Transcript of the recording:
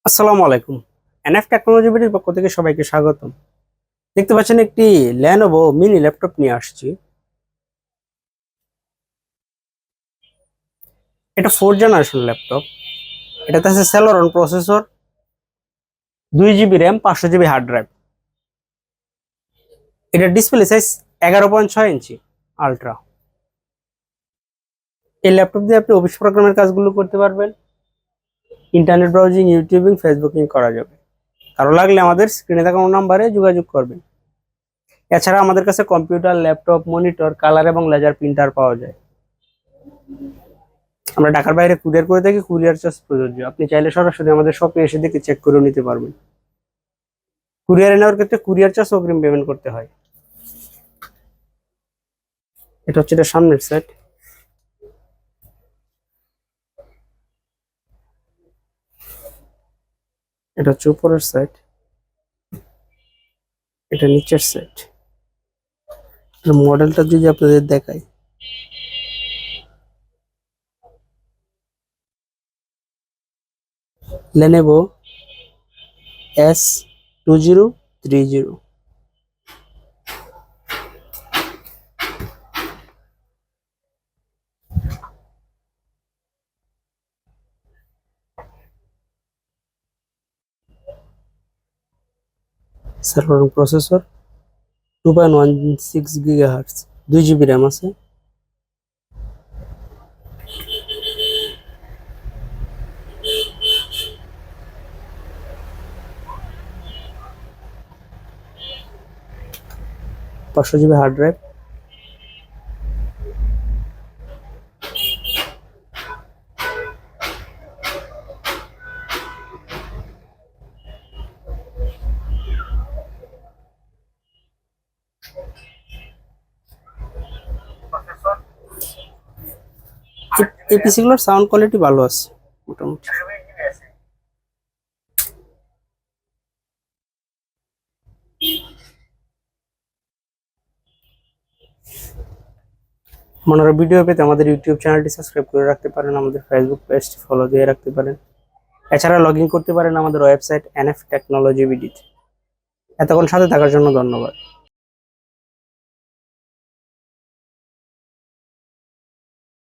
আসসালামু আলাইকুম। NF technology বিডির পক্ষ থেকে সবাইকে স্বাগতম। দেখতে পাচ্ছেন একটি ল্যানোভো মিনি ল্যাপটপ নিয়ে আসছি। এটা 4th জেনারেশন ল্যাপটপ। এটাতে আছে Celeron processor, 2 GB RAM, 500 GB hard drive. এটার ডিসপ্লে সাইজ 11.6 ইঞ্চি আলট্রা। এই ল্যাপটপ দিয়ে আপনি অফিস প্রোগ্রামের কাজগুলো করতে পারবেন। ইন্টারনেট ব্রাউজিং, ইউটিউবিং, ফেসবুকিং করা যাবে। কারো লাগলে আমাদের স্ক্রিনে থাকা নাম্বারে যোগাযোগ করবেন। এছাড়া আমাদের কাছে কম্পিউটার, ল্যাপটপ, মনিটর, কালার এবং লেজার প্রিন্টার পাওয়া যায়। আমরা ঢাকার বাইরে কুরিয়ার করে থাকি, কুরিয়ার চার্জ প্রযোজ্য। আপনি চাইলে সরাসরি আমাদের শপে এসে দেখে চেক করে নিতে পারবেন। কুরিয়ারে নেওয়ার ক্ষেত্রে কুরিয়ার চার্জ অগ্রিম পেমেন্ট করতে হয়। এটা হচ্ছে এটা সামনের সাইড, এটা হচ্ছে উপরের সাইড, এটা নিচের সাইড। মডেলটা যদি আপনাদের দেখাই, Lenovo S2030। Server processor 2.16 GHz, 2 GB RAM আছে। পাঁচশো জিবি হার্ড ড্রাইভ। এই পিসিগুলোর সাউন্ড কোয়ালিটি ভালো আছে মোটামুটি। মনোর ভিডিও পেতে আমাদের ইউটিউব চ্যানেলটি সাবস্ক্রাইব করে রাখতে পারেন, আমাদের ফেসবুক পেজটি ফলো দিয়ে রাখতে পারেন। এছাড়া লগ ইন করতে পারেন আমাদের ওয়েবসাইট এনএফ টেকনোলজি বিডি। এতক্ষণ সাথে থাকার জন্য ধন্যবাদ।